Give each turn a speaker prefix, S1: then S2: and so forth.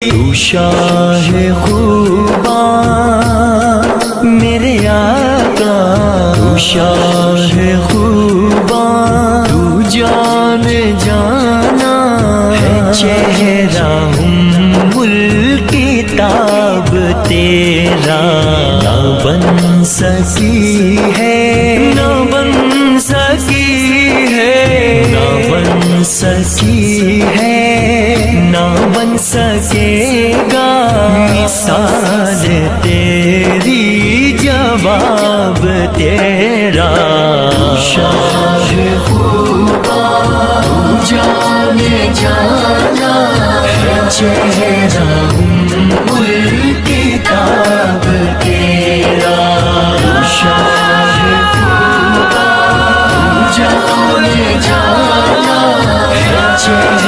S1: تو شاہ خوباں میرے آقا، تو شاہ خوباں، تو جان جانا ہے چہرہ الکتاب تیرا، نہ بن سکی ہے، نہ بن سکی ہے، نہ بن سکی ہے، نہ بن سکے گا مثال تیری، جواب تیرا۔ شاہ خوباں جان جانا ہے چہرہ الکتاب تیرا، شاہ خوباں جان جانا ہے چہرہ